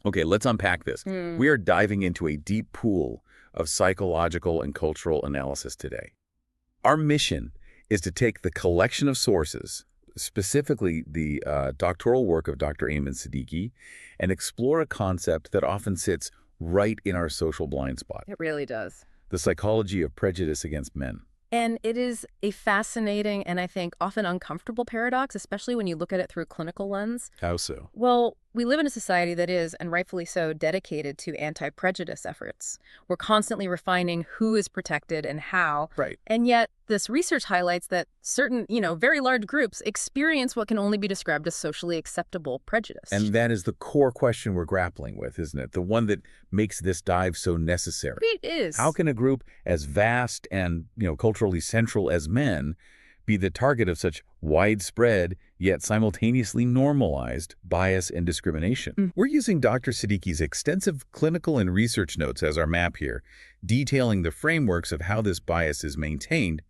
Okay, let's unpack this. Hmm. We are diving into a deep pool of psychological and cultural analysis today. Our mission is to take the collection of sources, specifically the doctoral work of Dr. Ayman Siddiqui, and explore a concept that often sits right in our social blind spot, It really does. the psychology of prejudice against men. And it is a fascinating and I think often uncomfortable paradox, especially when you look at it through a clinical lens. How so? Well, we live in a society that is, and rightfully so, dedicated to anti-prejudice efforts. We're constantly refining who is protected and how. Right. And yet, this research highlights that certain, very large groups experience what can only be described as socially acceptable prejudice. And that is the core question we're grappling with, isn't it? The one that makes this dive so necessary. It is. How can a group as vast and, culturally central as men be the target of such widespread, yet simultaneously normalized bias and discrimination? We're using Dr. Siddiqui's extensive clinical and research notes as our map here, detailing the frameworks of how this bias is maintained,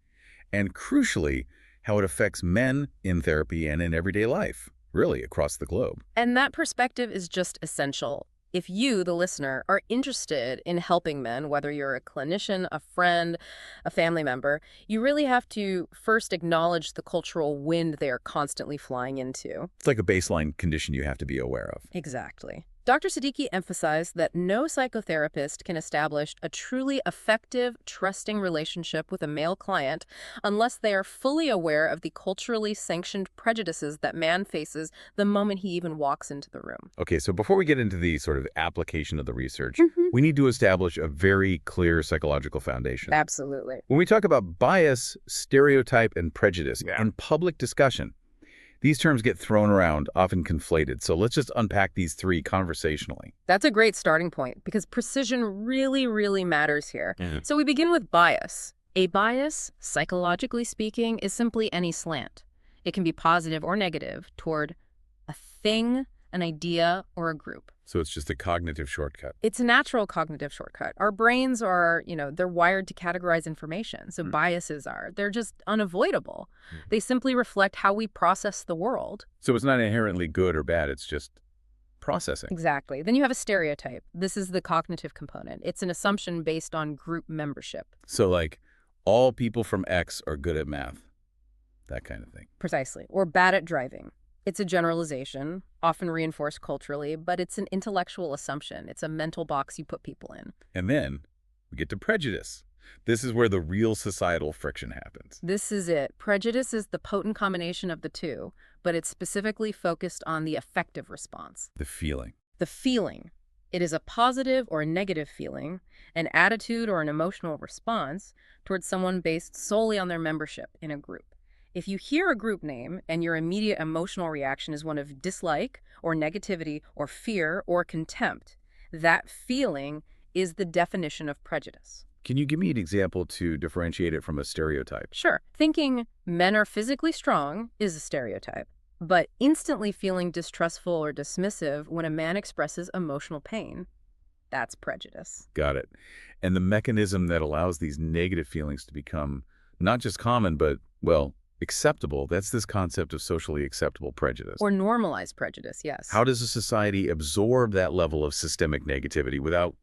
and crucially, how it affects men in therapy and in everyday life, really across the globe. And that perspective is just essential. If you, the listener, are interested in helping men, whether you're a clinician, a friend, a family member, you really have to first acknowledge the cultural wind they are constantly flying into. It's like a baseline condition you have to be aware of. Exactly. Dr. Siddiqui emphasized that no psychotherapist can establish a truly effective, trusting relationship with a male client unless they are fully aware of the culturally sanctioned prejudices that man faces the moment he even walks into the room. Okay, so before we get into the sort of application of the research, Mhm. we need to establish a very clear psychological foundation. Absolutely. When we talk about bias, stereotype, and prejudice in public discussion, these terms get thrown around, often conflated. So let's just unpack these three conversationally. That's a great starting point because precision really, really matters here. So we begin with bias. A bias, psychologically speaking, is simply any slant. It can be positive or negative toward a thing, an idea, or a group. So it's just a cognitive shortcut. It's a natural cognitive shortcut. Our brains are, they're wired to categorize information. So biases are. They're just unavoidable. They simply reflect how we process the world. So it's not inherently good or bad. It's just processing. Exactly. Then you have a stereotype. This is the cognitive component. It's an assumption based on group membership. So like all people from X are good at math, that kind of thing. Precisely. Or bad at driving. It's a generalization, often reinforced culturally, but it's an intellectual assumption. It's a mental box you put people in. And then we get to prejudice. This is where the real societal friction happens. This is it. Prejudice is the potent combination of the two, but it's specifically focused on the affective response. The feeling. The feeling. It is a positive or a negative feeling, an attitude or an emotional response towards someone based solely on their membership in a group. If you hear a group name and your immediate emotional reaction is one of dislike or negativity or fear or contempt, that feeling is the definition of prejudice. Can you give me an example to differentiate it from a stereotype? Sure, thinking men are physically strong is a stereotype, but instantly feeling distrustful or dismissive when a man expresses emotional pain, that's prejudice. Got it. And the mechanism that allows these negative feelings to become not just common, but, well, acceptable, that's this concept of socially acceptable prejudice. Or normalized prejudice, yes. How does a society absorb that level of systemic negativity without,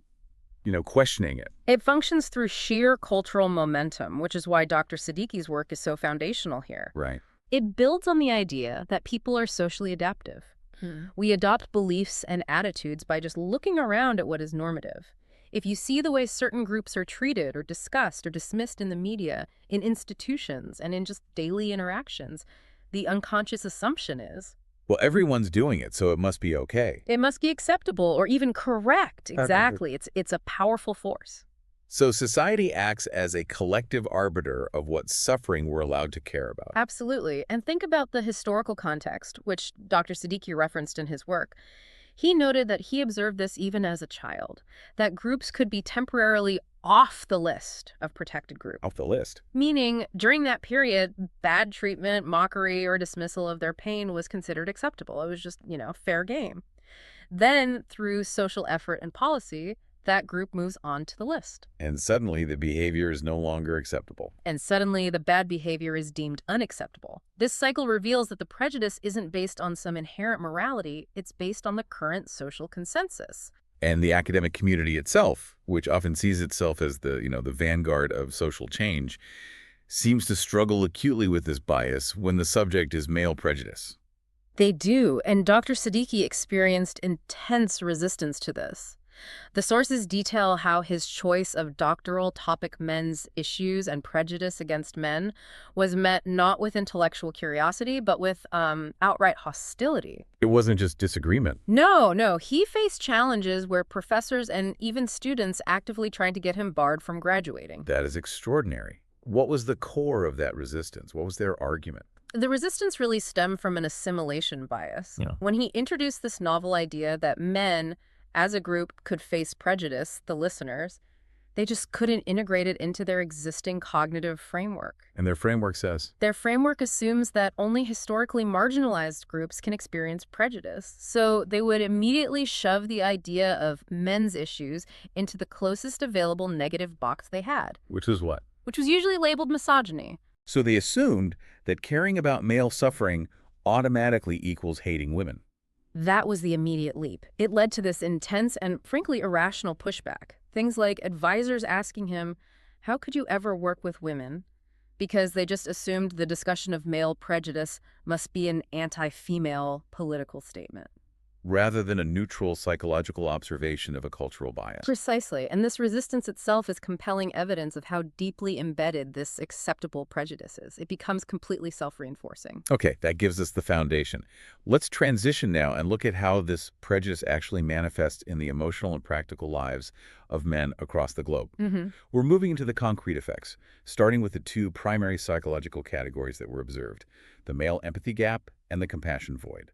questioning it? It functions through sheer cultural momentum, which is why Dr. Siddiqui's work is so foundational here. Right. It builds on the idea that people are socially adaptive. We adopt beliefs and attitudes by just looking around at what is normative. If you see the way certain groups are treated or discussed or dismissed in the media, in institutions, and in just daily interactions, the unconscious assumption is, Well, everyone's doing it, so it must be okay. it must be acceptable or even correct. Exactly. It's a powerful force. So society acts as a collective arbiter of what suffering we're allowed to care about. Absolutely. And think about the historical context, which Dr. Siddiqui referenced in his work. He noted that he observed this even as a child, that groups could be temporarily off the list of protected groups. Off the list. Meaning, during that period, bad treatment, mockery, or dismissal of their pain was considered acceptable. It was just, fair game. Then, through social effort and policy, that group moves on to the list. And suddenly the behavior is no longer acceptable. And suddenly the bad behavior is deemed unacceptable. This cycle reveals that the prejudice isn't based on some inherent morality, it's based on the current social consensus. And the academic community itself, which often sees itself as the vanguard of social change, seems to struggle acutely with this bias when the subject is male prejudice. They do, and Dr. Siddiqui experienced intense resistance to this. The sources detail how his choice of doctoral topic men's issues and prejudice against men was met not with intellectual curiosity, but with outright hostility. It wasn't just disagreement. No, he faced challenges where professors and even students actively tried to get him barred from graduating. That is extraordinary. What was the core of that resistance? What was their argument? The resistance really stemmed from an assimilation bias. Yeah. When he introduced this novel idea that men, as a group, could face prejudice, the listeners, they just couldn't integrate it into their existing cognitive framework. And their framework says? Their framework assumes that only historically marginalized groups can experience prejudice. So they would immediately shove the idea of men's issues into the closest available negative box they had. Which is what? Which was usually labeled misogyny. So they assumed that caring about male suffering automatically equals hating women. That was the immediate leap. It led to this intense and frankly irrational pushback. Things like advisors asking him, how could you ever work with women? Because they just assumed the discussion of male prejudice must be an anti-female political statement. Rather than a neutral psychological observation of a cultural bias. Precisely, and this resistance itself is compelling evidence of how deeply embedded this acceptable prejudice is. It becomes completely self-reinforcing. Okay, that gives us the foundation. Let's transition now and look at how this prejudice actually manifests in the emotional and practical lives of men across the globe. We're moving into the concrete effects, starting with the two primary psychological categories that were observed, the male empathy gap and the compassion void.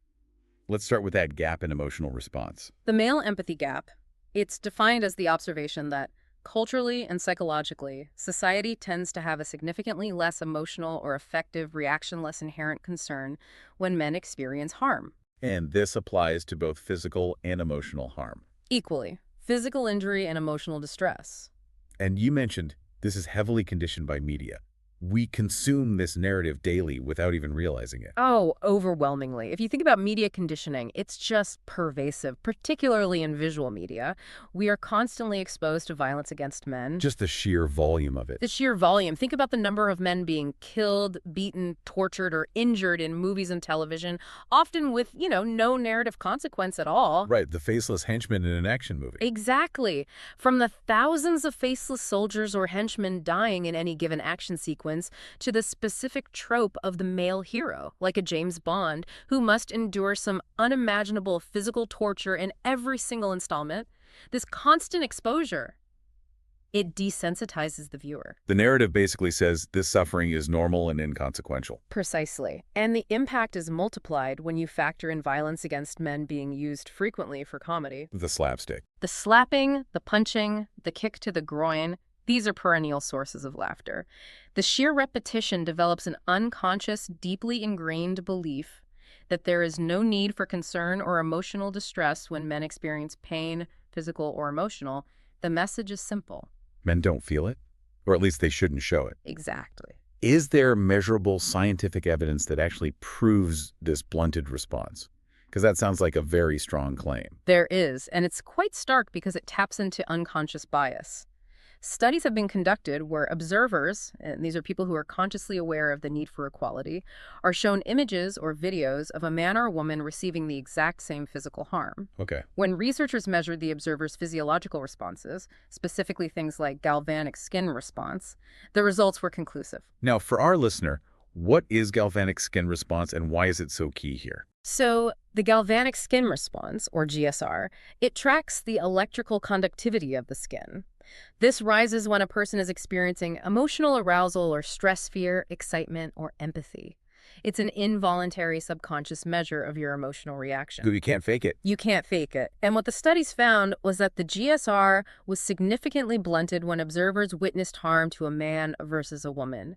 Let's start with that gap in emotional response. The male empathy gap, it's defined as the observation that culturally and psychologically, society tends to have a significantly less emotional or affective reactionless inherent concern when men experience harm. And this applies to both physical and emotional harm. Equally, physical injury and emotional distress. And you mentioned this is heavily conditioned by media. We consume this narrative daily without even realizing it. Oh, overwhelmingly. If you think about media conditioning, it's just pervasive, particularly in visual media. We are constantly exposed to violence against men. Just the sheer volume of it. The sheer volume. Think about the number of men being killed, beaten, tortured, or injured in movies and television, often with, no narrative consequence at all. Right, the faceless henchman in an action movie. Exactly. From the thousands of faceless soldiers or henchmen dying in any given action sequence, to the specific trope of the male hero, like a James Bond, who must endure some unimaginable physical torture in every single installment. This constant exposure, it desensitizes the viewer. The narrative basically says this suffering is normal and inconsequential. Precisely. And the impact is multiplied when you factor in violence against men being used frequently for comedy. The slapstick. The slapping, the punching, the kick to the groin, these are perennial sources of laughter. The sheer repetition develops an unconscious, deeply ingrained belief that there is no need for concern or emotional distress when men experience pain, physical or emotional. The message is simple. Men don't feel it, or at least they shouldn't show it. Exactly. Is there measurable scientific evidence that actually proves this blunted response? Because that sounds like a very strong claim. There is, and it's quite stark because it taps into unconscious bias. Studies have been conducted where observers, and these are people who are consciously aware of the need for equality, are shown images or videos of a man or a woman receiving the exact same physical harm. Okay. When researchers measured the observers' physiological responses, specifically things like galvanic skin response, the results were conclusive. Now, for our listener, what is galvanic skin response and why is it so key here? So, the galvanic skin response, or GSR, it tracks the electrical conductivity of the skin. This rises when a person is experiencing emotional arousal or stress, fear, excitement, or empathy. It's an involuntary subconscious measure of your emotional reaction. You can't fake it. You can't fake it. And what the studies found was that the GSR was significantly blunted when observers witnessed harm to a man versus a woman.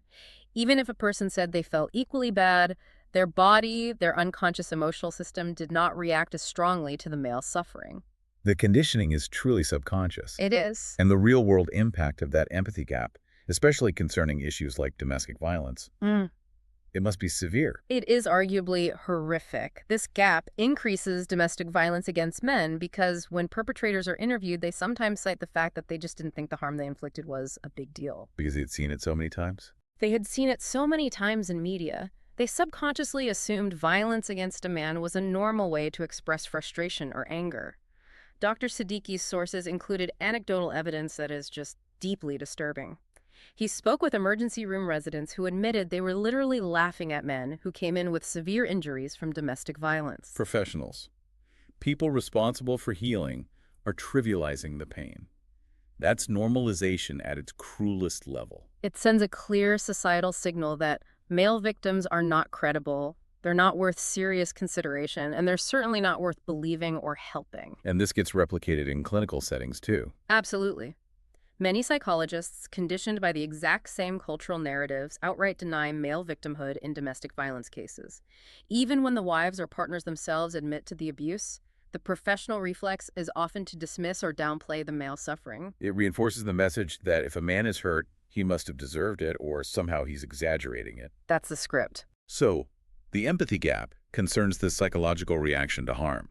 Even if a person said they felt equally bad, their body, their unconscious emotional system did not react as strongly to the male's suffering. The conditioning is truly subconscious. It is. And the real-world impact of that empathy gap, especially concerning issues like domestic violence, it must be severe. It is arguably horrific. This gap increases domestic violence against men because when perpetrators are interviewed, they sometimes cite the fact that they just didn't think the harm they inflicted was a big deal. Because they'd seen it so many times? They had seen it so many times in media, they subconsciously assumed violence against a man was a normal way to express frustration or anger. Dr. Siddiqui's sources included anecdotal evidence that is just deeply disturbing. He spoke with emergency room residents who admitted they were literally laughing at men who came in with severe injuries from domestic violence. Professionals, people responsible for healing, are trivializing the pain. That's normalization at its cruelest level. It sends a clear societal signal that male victims are not credible, they're not worth serious consideration, and they're certainly not worth believing or helping. And this gets replicated in clinical settings, too. Absolutely. Many psychologists, conditioned by the exact same cultural narratives, outright deny male victimhood in domestic violence cases. Even when the wives or partners themselves admit to the abuse, the professional reflex is often to dismiss or downplay the male suffering. It reinforces the message that if a man is hurt, he must have deserved it, or somehow he's exaggerating it. That's the script. So, the empathy gap concerns the psychological reaction to harm.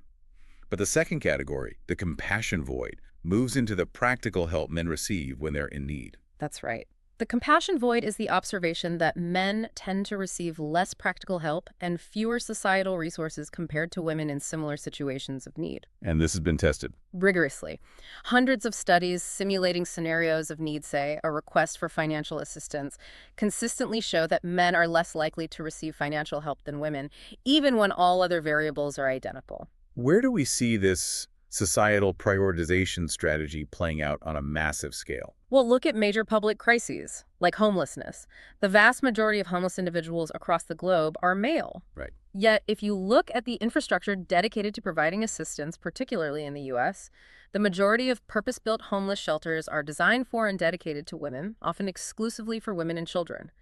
But the second category, the compassion void, moves into the practical help men receive when they're in need. That's right. The compassion void is the observation that men tend to receive less practical help and fewer societal resources compared to women in similar situations of need. And this has been tested Rigorously. Hundreds of studies simulating scenarios of need, say, a request for financial assistance, consistently show that men are less likely to receive financial help than women, even when all other variables are identical. Where do we see this societal prioritization strategy playing out on a massive scale? Well, look at major public crises, like homelessness. The vast majority of homeless individuals across the globe are male. Right. Yet, if you look at the infrastructure dedicated to providing assistance, particularly in the U.S., the majority of purpose-built homeless shelters are designed for and dedicated to women, often exclusively for women and children.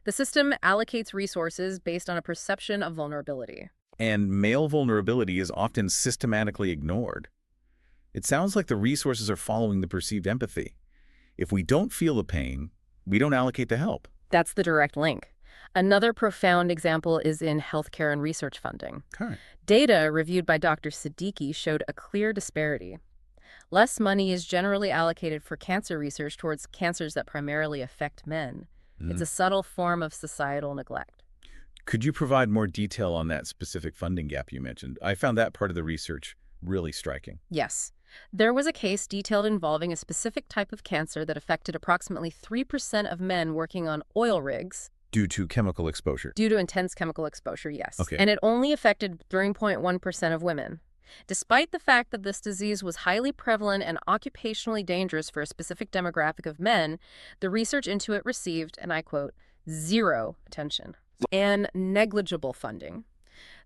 The system allocates resources based on a perception of vulnerability. And male vulnerability is often systematically ignored. It sounds like the resources are following the perceived empathy. If we don't feel the pain, we don't allocate the help. That's the direct link. Another profound example is in healthcare and research funding. Correct. Data reviewed by Dr. Siddiqui showed a clear disparity. Less money is generally allocated for cancer research towards cancers that primarily affect men. It's a subtle form of societal neglect. Could you provide more detail on that specific funding gap you mentioned? I found that part of the research really striking. Yes. There was a case detailed involving a specific type of cancer that affected approximately 3% of men working on oil rigs. Due to chemical exposure? Due to intense chemical exposure, yes. Okay. And it only affected 3.1% of women. Despite the fact that this disease was highly prevalent and occupationally dangerous for a specific demographic of men, the research into it received, and I quote, zero attention and negligible funding.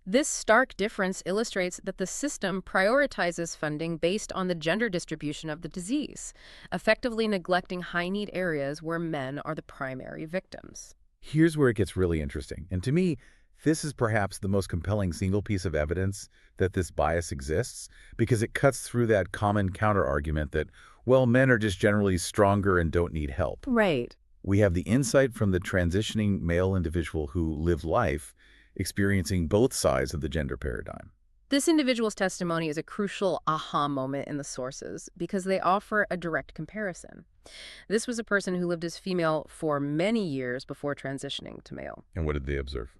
This stark difference illustrates that the system prioritizes funding based on the gender distribution of the disease, effectively neglecting high-need areas where men are the primary victims. Here's where it gets really interesting. And to me, this is perhaps the most compelling single piece of evidence that this bias exists, because it cuts through that common counter-argument that, well, men are just generally stronger and don't need help. Right. We have the insight from the transitioning male individual who lived life experiencing both sides of the gender paradigm. This individual's testimony is a crucial aha moment in the sources because they offer a direct comparison. This was a person who lived as female for many years before transitioning to male. And what did they observe?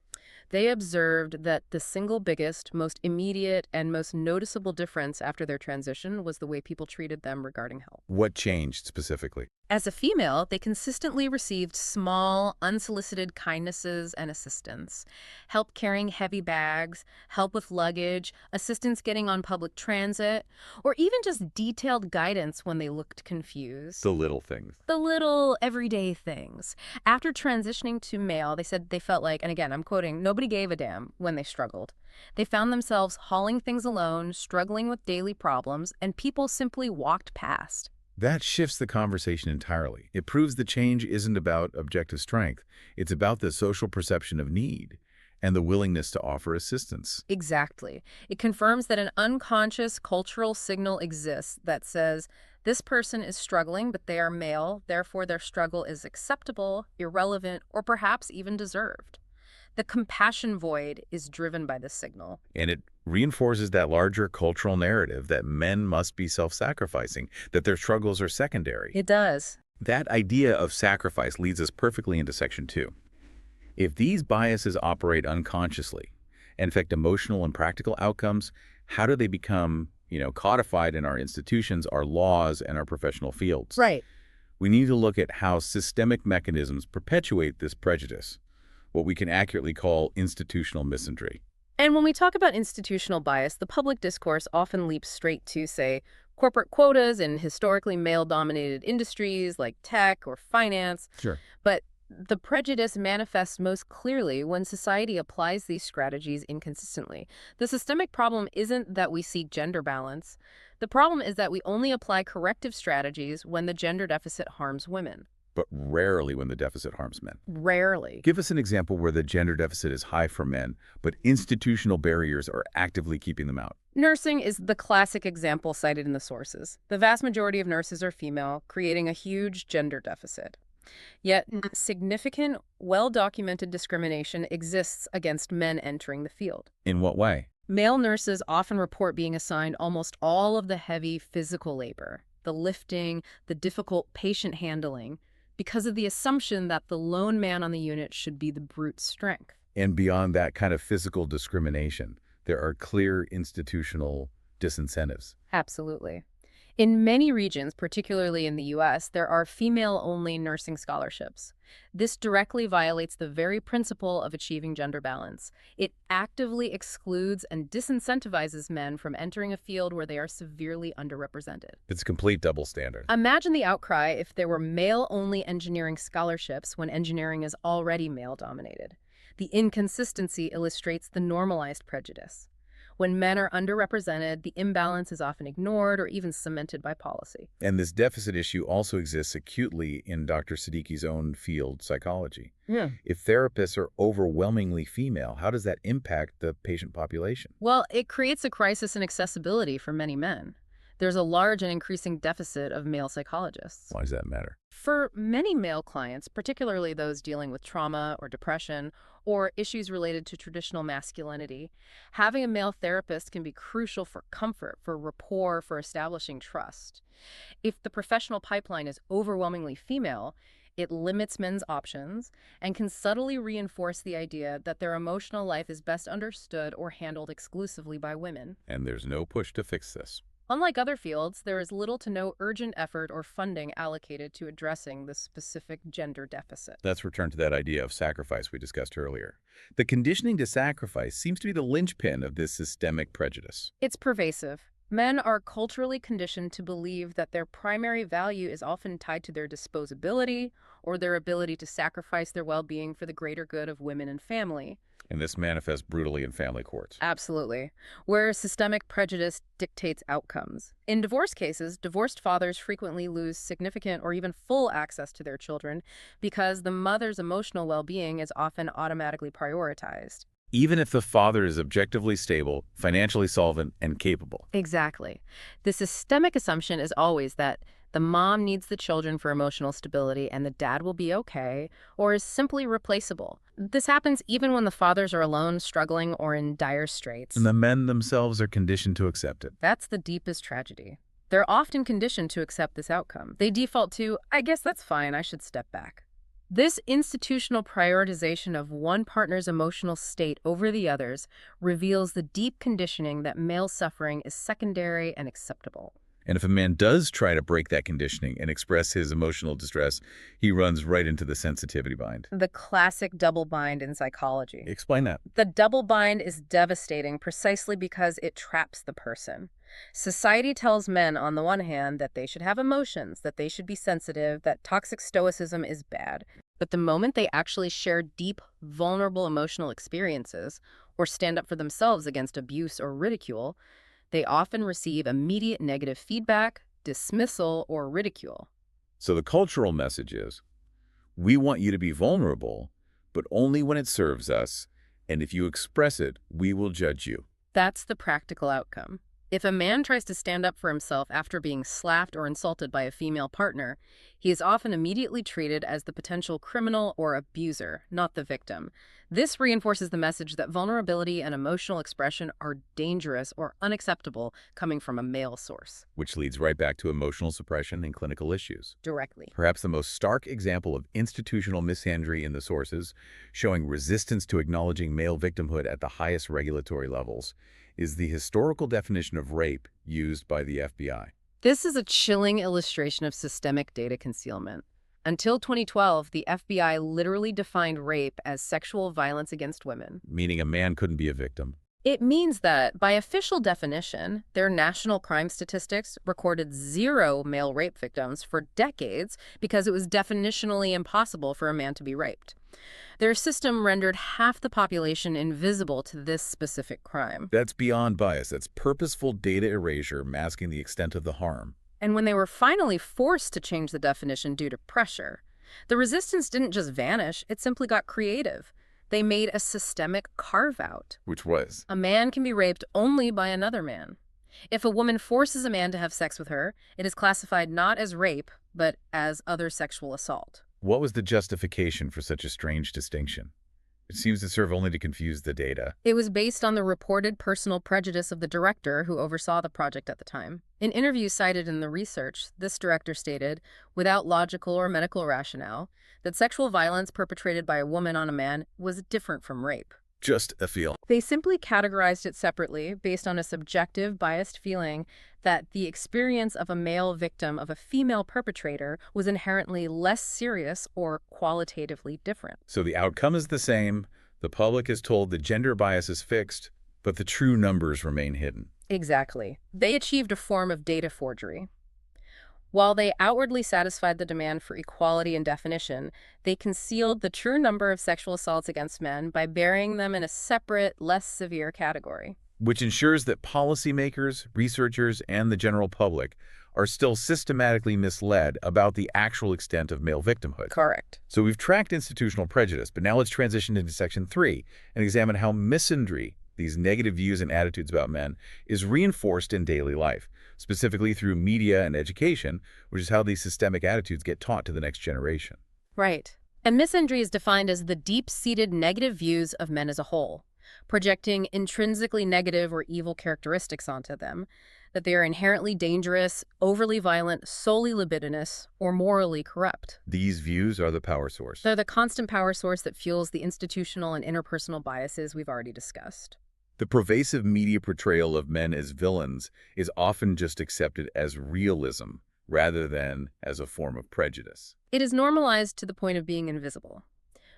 They observed that the single biggest, most immediate, and most noticeable difference after their transition was the way people treated them regarding help. What changed specifically? As a female, they consistently received small, unsolicited kindnesses and assistance. Help carrying heavy bags, help with luggage, assistance getting on public transit, or even just detailed guidance when they looked confused. The little things. The little everyday things. After transitioning to male, they said they felt like, and again, I'm quoting, nobody gave a damn when they struggled. They found themselves hauling things alone, struggling with daily problems, and people simply walked past. That shifts the conversation entirely. It proves the change isn't about objective strength. It's about the social perception of need. And the willingness to offer assistance. Exactly. It confirms that an unconscious cultural signal exists that says, this person is struggling, but they are male, therefore their struggle is acceptable, irrelevant, or perhaps even deserved. The compassion void is driven by this signal. And it reinforces that larger cultural narrative that men must be self-sacrificing, that their struggles are secondary. It does. That idea of sacrifice leads us perfectly into Section 2. If these biases operate unconsciously and affect emotional and practical outcomes, how do they become, codified in our institutions, our laws, and our professional fields? Right. We need to look at how systemic mechanisms perpetuate this prejudice, what we can accurately call institutional misandry. And when we talk about institutional bias, the public discourse often leaps straight to, say, corporate quotas in historically male-dominated industries like tech or finance. Sure. But the prejudice manifests most clearly when society applies these strategies inconsistently. The systemic problem isn't that we seek gender balance. The problem is that we only apply corrective strategies when the gender deficit harms women. But rarely when the deficit harms men. Rarely. Give us an example where the gender deficit is high for men, but institutional barriers are actively keeping them out. Nursing is the classic example cited in the sources. The vast majority of nurses are female, creating a huge gender deficit. Yet, significant, well-documented discrimination exists against men entering the field. In what way? Male nurses often report being assigned almost all of the heavy physical labor, the lifting, the difficult patient handling, because of the assumption that the lone man on the unit should be the brute strength. And beyond that kind of physical discrimination, there are clear institutional disincentives. Absolutely. In many regions, particularly in the U.S., there are female-only nursing scholarships. This directly violates the very principle of achieving gender balance. It actively excludes and disincentivizes men from entering a field where they are severely underrepresented. It's a complete double standard. Imagine the outcry if there were male-only engineering scholarships when engineering is already male-dominated. The inconsistency illustrates the normalized prejudice. When men are underrepresented, the imbalance is often ignored or even cemented by policy. And this deficit issue also exists acutely in Dr. Siddiqui's own field, psychology. Yeah. If therapists are overwhelmingly female, how does that impact the patient population? Well, it creates a crisis in accessibility for many men. There's a large and increasing deficit of male psychologists. Why does that matter? For many male clients, particularly those dealing with trauma or depression or issues related to traditional masculinity, having a male therapist can be crucial for comfort, for rapport, for establishing trust. If the professional pipeline is overwhelmingly female, it limits men's options and can subtly reinforce the idea that their emotional life is best understood or handled exclusively by women. And there's no push to fix this. Unlike other fields, there is little to no urgent effort or funding allocated to addressing the specific gender deficit. Let's return to that idea of sacrifice we discussed earlier. The conditioning to sacrifice seems to be the linchpin of this systemic prejudice. It's pervasive. Men are culturally conditioned to believe that their primary value is often tied to their disposability or their ability to sacrifice their well-being for the greater good of women and family. And this manifests brutally in family courts. Absolutely. Where systemic prejudice dictates outcomes. In divorce cases, divorced fathers frequently lose significant or even full access to their children because the mother's emotional well-being is often automatically prioritized. Even if the father is objectively stable, financially solvent, and capable. Exactly. The systemic assumption is always that the mom needs the children for emotional stability and the dad will be okay, or is simply replaceable. This happens even when the fathers are alone, struggling, or in dire straits. And the men themselves are conditioned to accept it. That's the deepest tragedy. They're often conditioned to accept this outcome. They default to, I guess that's fine, I should step back. This institutional prioritization of one partner's emotional state over the other's reveals the deep conditioning that male suffering is secondary and acceptable. And if a man does try to break that conditioning and express his emotional distress, he runs right into the sensitivity bind. The classic double bind in psychology. Explain that. The double bind is devastating precisely because it traps the person. Society tells men, on the one hand, that they should have emotions, that they should be sensitive, that toxic stoicism is bad. But the moment they actually share deep, vulnerable emotional experiences or stand up for themselves against abuse or ridicule, they often receive immediate negative feedback, dismissal, or ridicule. So the cultural message is, we want you to be vulnerable, but only when it serves us, and if you express it, we will judge you. That's the practical outcome. If a man tries to stand up for himself after being slapped or insulted by a female partner, he is often immediately treated as the potential criminal or abuser, not the victim. This reinforces the message that vulnerability and emotional expression are dangerous or unacceptable coming from a male source. Which leads right back to emotional suppression and clinical issues. Directly. Perhaps the most stark example of institutional misandry in the sources, showing resistance to acknowledging male victimhood at the highest regulatory levels, is the historical definition of rape used by the FBI. This is a chilling illustration of systemic data concealment. Until 2012, the FBI literally defined rape as sexual violence against women. Meaning a man couldn't be a victim. It means that, by official definition, their national crime statistics recorded 0 male rape victims for decades because it was definitionally impossible for a man to be raped. Their system rendered half the population invisible to this specific crime. That's beyond bias. That's purposeful data erasure masking the extent of the harm. And when they were finally forced to change the definition due to pressure, the resistance didn't just vanish, it simply got creative. They made a systemic carve-out. Which was? A man can be raped only by another man. If a woman forces a man to have sex with her, it is classified not as rape, but as other sexual assault. What was the justification for such a strange distinction? It seems to serve only to confuse the data. It was based on the reported personal prejudice of the director who oversaw the project at the time. In interviews cited in the research, this director stated, without logical or medical rationale, that sexual violence perpetrated by a woman on a man was different from rape. Just a feel. They simply categorized it separately based on a subjective, biased feeling that the experience of a male victim of a female perpetrator was inherently less serious or qualitatively different. So the outcome is the same. The public is told the gender bias is fixed, but the true numbers remain hidden. Exactly. They achieved a form of data forgery. While they outwardly satisfied the demand for equality and definition, they concealed the true number of sexual assaults against men by burying them in a separate, less severe category. Which ensures that policymakers, researchers, and the general public are still systematically misled about the actual extent of male victimhood. Correct. So we've tracked institutional prejudice, but now let's transition into Section 3 and examine how misandry, these negative views and attitudes about men, is reinforced in daily life, specifically through media and education, which is how these systemic attitudes get taught to the next generation. Right. And misandry is defined as the deep-seated negative views of men as a whole, projecting intrinsically negative or evil characteristics onto them, that they are inherently dangerous, overly violent, solely libidinous, or morally corrupt. These views are the power source. They're the constant power source that fuels the institutional and interpersonal biases we've already discussed. The pervasive media portrayal of men as villains is often just accepted as realism rather than as a form of prejudice. It is normalized to the point of being invisible.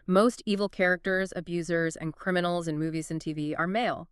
Most evil characters, abusers, and criminals in movies and TV are male.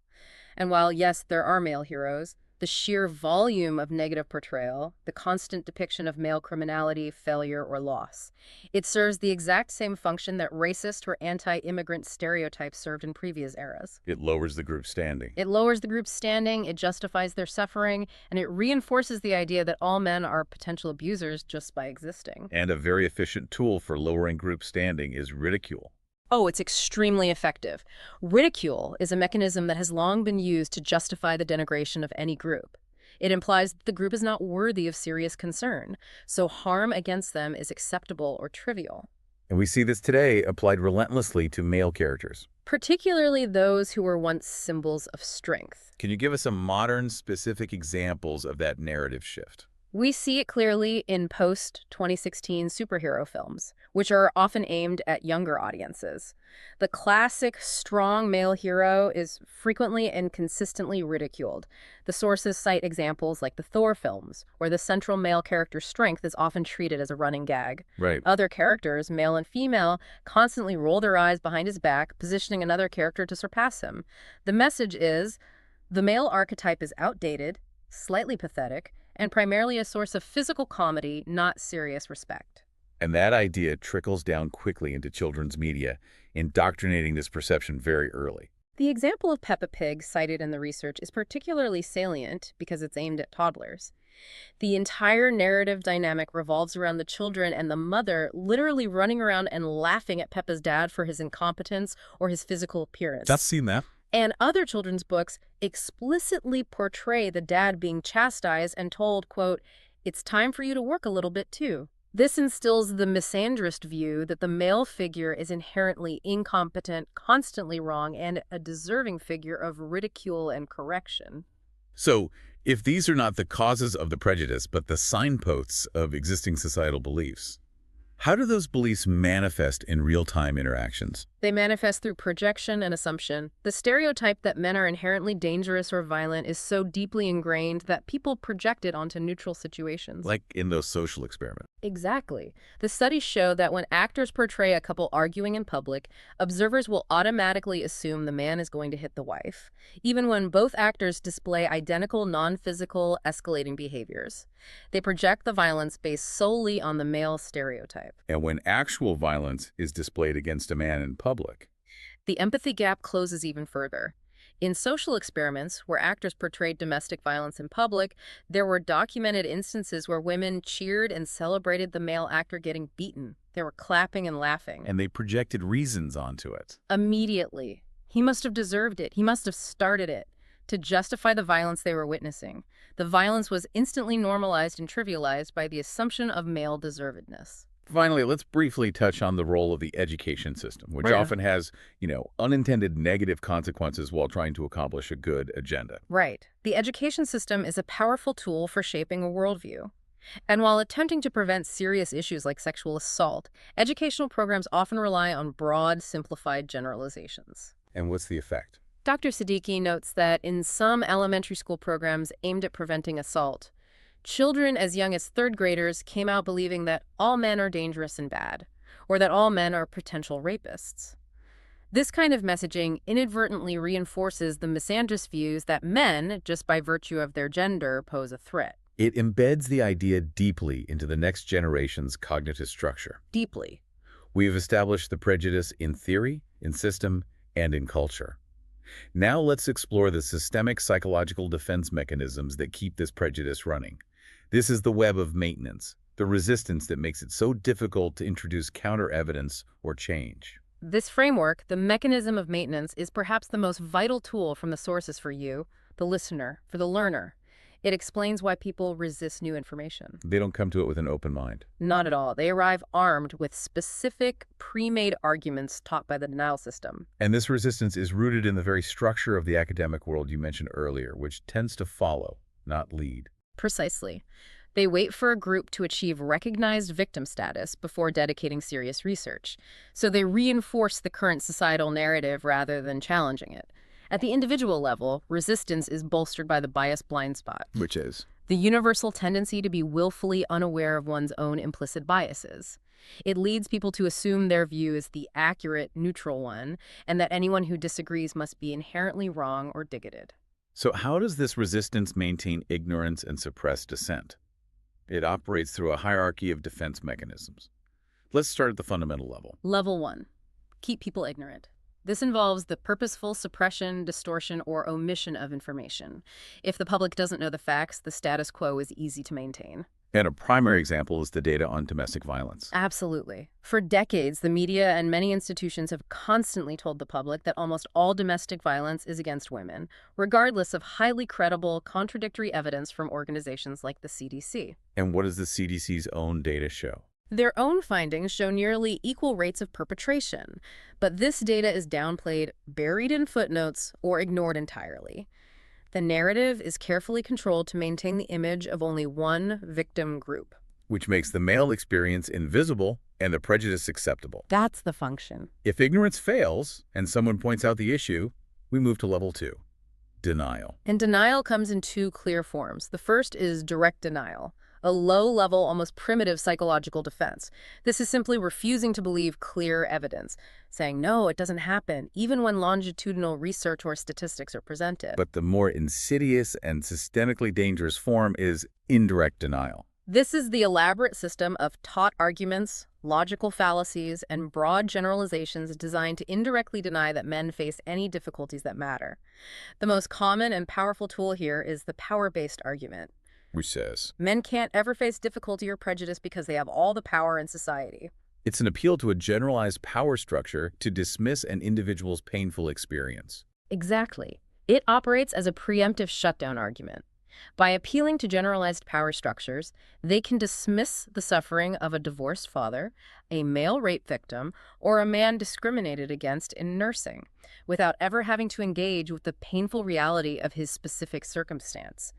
And while, yes, there are male heroes, the sheer volume of negative portrayal, the constant depiction of male criminality, failure, or loss, it serves the exact same function that racist or anti-immigrant stereotypes served in previous eras. It lowers the group's standing. It lowers the group's standing, it justifies their suffering, and it reinforces the idea that all men are potential abusers just by existing. And a very efficient tool for lowering group standing is ridicule. Oh, it's extremely effective. Ridicule is a mechanism that has long been used to justify the denigration of any group. It implies that the group is not worthy of serious concern, so harm against them is acceptable or trivial. And we see this today applied relentlessly to male characters. Particularly those who were once symbols of strength. Can you give us some modern, specific examples of that narrative shift? We see it clearly in post-2016 superhero films, which are often aimed at younger audiences. The classic strong male hero is frequently and consistently ridiculed. The sources cite examples like the Thor films, where the central male character's strength is often treated as a running gag. Right. Other characters, male and female, constantly roll their eyes behind his back, positioning another character to surpass him. The message is, the male archetype is outdated, slightly pathetic, and primarily a source of physical comedy, not serious respect. And that idea trickles down quickly into children's media, indoctrinating this perception very early. The example of Peppa Pig cited in the research is particularly salient because it's aimed at toddlers. The entire narrative dynamic revolves around the children and the mother literally running around and laughing at Peppa's dad for his incompetence or his physical I've appearance. seen that. And other children's books explicitly portray the dad being chastised and told, quote, "It's time for you to work a little bit too." This instills the misandrist view that the male figure is inherently incompetent, constantly wrong, and a deserving figure of ridicule and correction. So, if these are not the causes of the prejudice, but the signposts of existing societal beliefs, how do those beliefs manifest in real-time interactions? They manifest through projection and assumption. The stereotype that men are inherently dangerous or violent is so deeply ingrained that people project it onto neutral situations. Like in those social experiments. Exactly. The studies show that when actors portray a couple arguing in public, observers will automatically assume the man is going to hit the wife, even when both actors display identical non-physical escalating behaviors. They project the violence based solely on the male stereotype. And when actual violence is displayed against a man in public, The empathy gap closes even further. In social experiments, where actors portrayed domestic violence in public, there were documented instances where women cheered and celebrated the male actor getting beaten. They were clapping and laughing. and they projected reasons onto it. Immediately. He must have deserved it. He must have started it. To justify the violence they were witnessing. The violence was instantly normalized and trivialized by the assumption of male deservedness. Finally, let's briefly touch on the role of the education system, which Right. often has, unintended negative consequences while trying to accomplish a good agenda. Right. The education system is a powerful tool for shaping a worldview. And while attempting to prevent serious issues like sexual assault, educational programs often rely on broad, simplified generalizations. And what's the effect? Dr. Siddiqui notes that in some elementary school programs aimed at preventing assault, children as young as third graders came out believing that all men are dangerous and bad, or that all men are potential rapists. This kind of messaging inadvertently reinforces the misandrist views that men, just by virtue of their gender, pose a threat. It embeds the idea deeply into the next generation's cognitive structure. Deeply. We have established the prejudice in theory, in system, and in culture. Now let's explore the systemic psychological defense mechanisms that keep this prejudice running. This is the web of maintenance, the resistance that makes it so difficult to introduce counter-evidence or change. This framework, the mechanism of maintenance, is perhaps the most vital tool from the sources for you, the listener, for the learner. It explains why people resist new information. They don't come to it with an open mind. Not at all. They arrive armed with specific, pre-made arguments taught by the denial system. And this resistance is rooted in the very structure of the academic world you mentioned earlier, which tends to follow, not lead. Precisely. They wait for a group to achieve recognized victim status before dedicating serious research. So they reinforce the current societal narrative rather than challenging it. At the individual level, resistance is bolstered by the bias blind spot, Which is? the universal tendency to be willfully unaware of one's own implicit biases. It leads people to assume their view is the accurate, neutral one, and that anyone who disagrees must be inherently wrong or bigoted. So how does this resistance maintain ignorance and suppress dissent? It operates through a hierarchy of defense mechanisms. Let's start at the fundamental level. Level 1. Keep people ignorant. This involves the purposeful suppression, distortion, or omission of information. If the public doesn't know the facts, the status quo is easy to maintain. And a primary example is the data on domestic violence. Absolutely. For decades, the media and many institutions have constantly told the public that almost all domestic violence is against women, regardless of highly credible, contradictory evidence from organizations like the CDC. And what does the CDC's own data show? Their own findings show nearly equal rates of perpetration, but this data is downplayed, buried in footnotes, or ignored entirely. The narrative is carefully controlled to maintain the image of only one victim group. Which makes the male experience invisible and the prejudice acceptable. That's the function. If ignorance fails and someone points out the issue, we move to level 2, denial. And denial comes in two clear forms. The first is direct denial, a low-level, almost primitive psychological defense. This is simply refusing to believe clear evidence, saying, no, it doesn't happen, even when longitudinal research or statistics are presented. But the more insidious and systemically dangerous form is indirect denial. This is the elaborate system of taught arguments, logical fallacies, and broad generalizations designed to indirectly deny that men face any difficulties that matter. The most common and powerful tool here is the power-based argument. which says Men can't ever face difficulty or prejudice because they have all the power in society. it's an appeal to a generalized power structure to dismiss an individual's painful experience. Exactly. It operates as a preemptive shutdown argument. By appealing to generalized power structures, they can dismiss the suffering of a divorced father, a male rape victim, or a man discriminated against in nursing, without ever having to engage with the painful reality of his specific circumstance.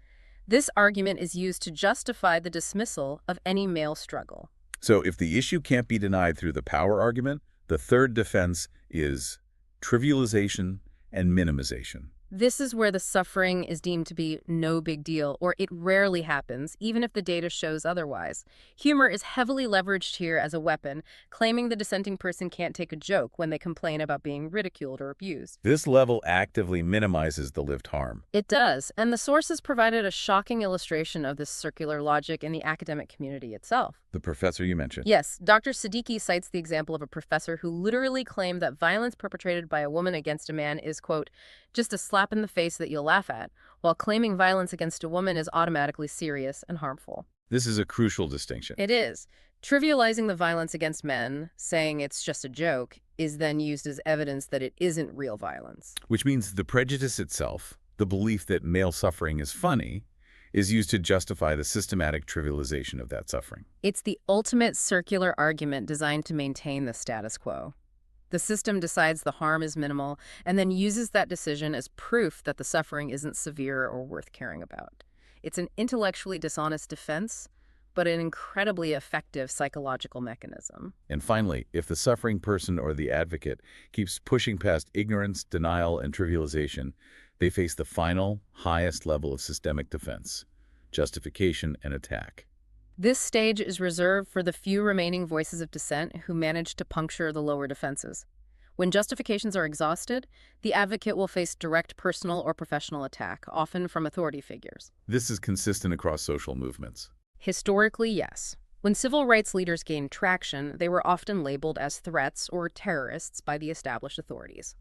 This argument is used to justify the dismissal of any male struggle. So if the issue can't be denied through the power argument, the third defense is trivialization and minimization. This is where the suffering is deemed to be no big deal, or it rarely happens, even if the data shows otherwise. Humor is heavily leveraged here as a weapon, claiming the dissenting person can't take a joke when they complain about being ridiculed or abused. This level actively minimizes the lived harm. It does, and the sources provided a shocking illustration of this circular logic in the academic community itself. The professor you mentioned. Yes, Dr. Siddiqui cites the example of a professor who literally claimed that violence perpetrated by a woman against a man is, quote, just a slap in the face that you'll laugh at, while claiming violence against a woman is automatically serious and harmful. This is a crucial distinction. It is. Trivializing the violence against men, saying it's just a joke, is then used as evidence that it isn't real violence. Which means the prejudice itself, the belief that male suffering is funny, is used to justify the systematic trivialization of that suffering. It's the ultimate circular argument designed to maintain the status quo. The system decides the harm is minimal and then uses that decision as proof that the suffering isn't severe or worth caring about. It's an intellectually dishonest defense, but an incredibly effective psychological mechanism. And finally, if the suffering person or the advocate keeps pushing past ignorance, denial, and trivialization, they face the final, highest level of systemic defense, justification and attack. This stage is reserved for the few remaining voices of dissent who manage to puncture the lower defenses. When justifications are exhausted, the advocate will face direct personal or professional attack, often from authority figures. This is consistent across social movements. Historically, yes. When civil rights leaders gained traction, they were often labeled as threats or terrorists by the established authorities.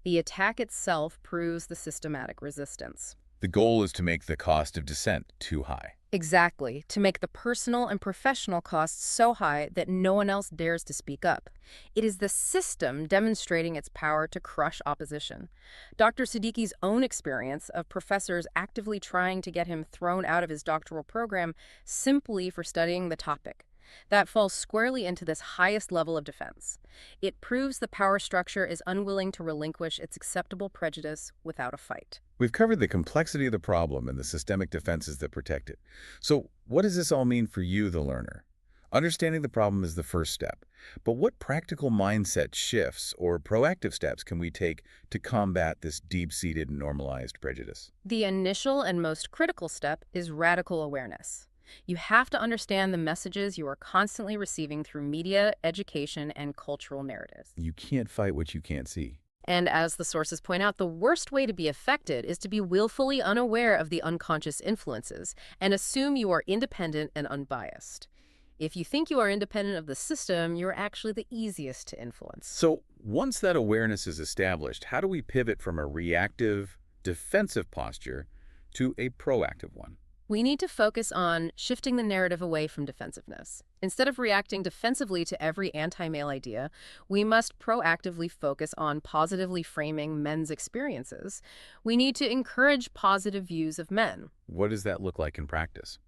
The attack itself proves the systematic resistance. The goal is to make the cost of dissent too high. Exactly, to make the personal and professional costs so high that no one else dares to speak up. It is the system demonstrating its power to crush opposition. Dr. Siddiqui's own experience of professors actively trying to get him thrown out of his doctoral program simply for studying the topic. That falls squarely into this highest level of defense. It proves the power structure is unwilling to relinquish its acceptable prejudice without a fight. We've covered the complexity of the problem and the systemic defenses that protect it. So what does this all mean for you, the learner? Understanding the problem is the first step. But what practical mindset shifts or proactive steps can we take to combat this deep-seated normalized prejudice? The initial and most critical step is radical awareness. You have to understand the messages you are constantly receiving through media, education, and cultural narratives. You can't fight what you can't see. And as the sources point out, the worst way to be affected is to be willfully unaware of the unconscious influences and assume you are independent and unbiased. If you think you are independent of the system, you're actually the easiest to influence. So once that awareness is established, how do we pivot from a reactive, defensive posture to a proactive one? We need to focus on shifting the narrative away from defensiveness. Instead of reacting defensively to every anti-male idea, we must proactively focus on positively framing men's experiences. We need to encourage positive views of men. What does that look like in practice?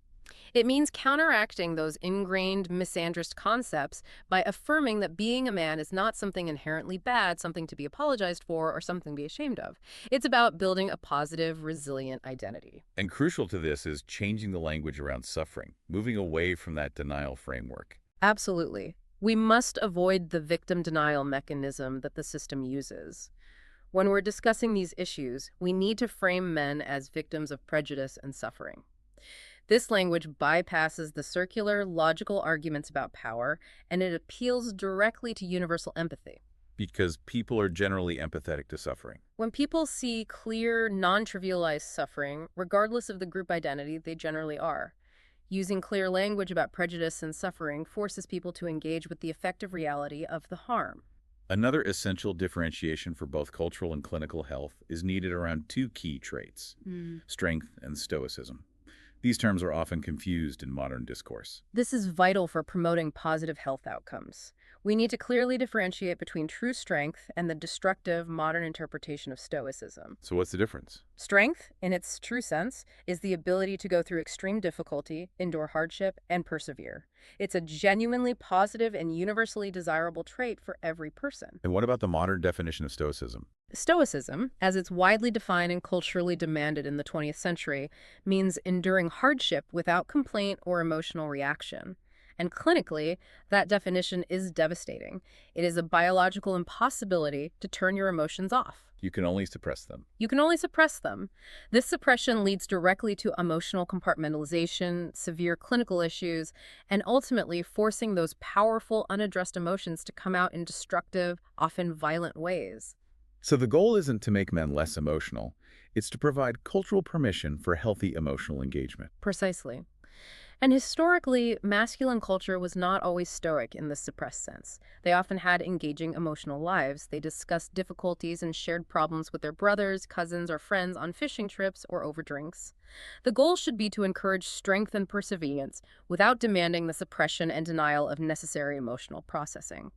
It means counteracting those ingrained misandrist concepts by affirming that being a man is not something inherently bad, something to be apologized for, or something to be ashamed of. It's about building a positive, resilient identity. And crucial to this is changing the language around suffering, moving away from that denial framework. Absolutely. We must avoid the victim denial mechanism that the system uses. When we're discussing these issues, we need to frame men as victims of prejudice and suffering. This language bypasses the circular, logical arguments about power, and it appeals directly to universal empathy. Because people are generally empathetic to suffering. When people see clear, non-trivialized suffering, regardless of the group identity, they generally are. Using clear language about prejudice and suffering forces people to engage with the effective reality of the harm. Another essential differentiation for both cultural and clinical health is needed around two key traits, strength and stoicism. These terms are often confused in modern discourse. This is vital for promoting positive health outcomes. We need to clearly differentiate between true strength and the destructive modern interpretation of Stoicism. So what's the difference? Strength, in its true sense, is the ability to go through extreme difficulty, endure hardship, and persevere. It's a genuinely positive and universally desirable trait for every person. And what about the modern definition of Stoicism? Stoicism, as it's widely defined and culturally demanded in the 20th century, means enduring hardship without complaint or emotional reaction. And clinically, that definition is devastating. It is a biological impossibility to turn your emotions off. You can only suppress them. You can only suppress them. This suppression leads directly to emotional compartmentalization, severe clinical issues, and ultimately forcing those powerful, unaddressed emotions to come out in destructive, often violent ways. So the goal isn't to make men less emotional. It's to provide cultural permission for healthy emotional engagement. Precisely. And historically, masculine culture was not always stoic in the suppressed sense. They often had engaging emotional lives. They discussed difficulties and shared problems with their brothers, cousins, or friends on fishing trips or over drinks. The goal should be to encourage strength and perseverance without demanding the suppression and denial of necessary emotional processing.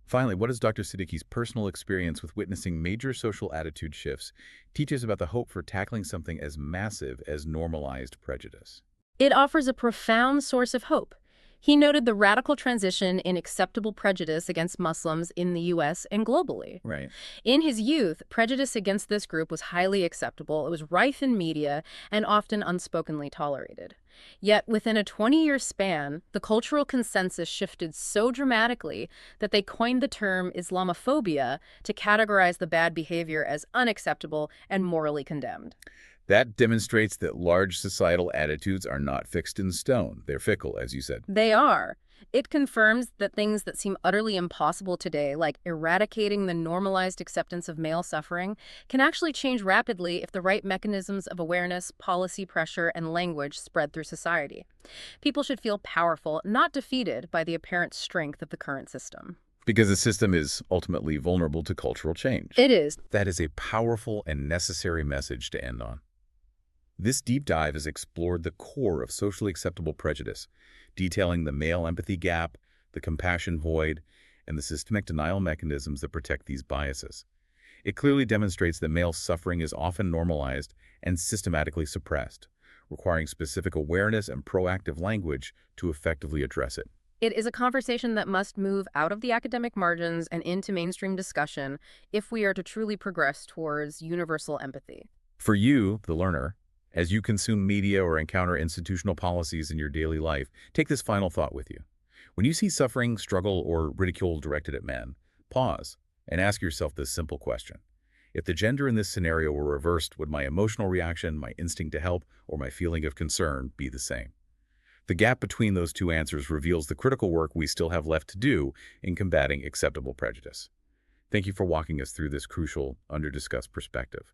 Finally, what does Dr. Siddiqui's personal experience with witnessing major social attitude shifts teach us about the hope for tackling something as massive as normalized prejudice? It offers a profound source of hope. He noted the radical transition in acceptable prejudice against Muslims in the U.S. and globally. Right. In his youth, prejudice against this group was highly acceptable. It was rife in media and often unspokenly tolerated. Yet within a 20-year span, the cultural consensus shifted so dramatically that they coined the term Islamophobia to categorize the bad behavior as unacceptable and morally condemned. That demonstrates that large societal attitudes are not fixed in stone. They're fickle, as you said. They are. It confirms that things that seem utterly impossible today, like eradicating the normalized acceptance of male suffering, can actually change rapidly if the right mechanisms of awareness, policy pressure, and language spread through society. People should feel powerful, not defeated by the apparent strength of the current system. Because the system is ultimately vulnerable to cultural change. It is. That is a powerful and necessary message to end on. This deep dive has explored the core of socially acceptable prejudice, detailing the male empathy gap, the compassion void, and the systemic denial mechanisms that protect these biases. It clearly demonstrates that male suffering is often normalized and systematically suppressed, requiring specific awareness and proactive language to effectively address it. It is a conversation that must move out of the academic margins and into mainstream discussion if we are to truly progress towards universal empathy. For you, the learner, as you consume media or encounter institutional policies in your daily life, take this final thought with you. When you see suffering, struggle, or ridicule directed at men, pause and ask yourself this simple question. If the gender in this scenario were reversed, would my emotional reaction, my instinct to help, or my feeling of concern be the same? The gap between those two answers reveals the critical work we still have left to do in combating acceptable prejudice. Thank you for walking us through this crucial, under-discussed perspective.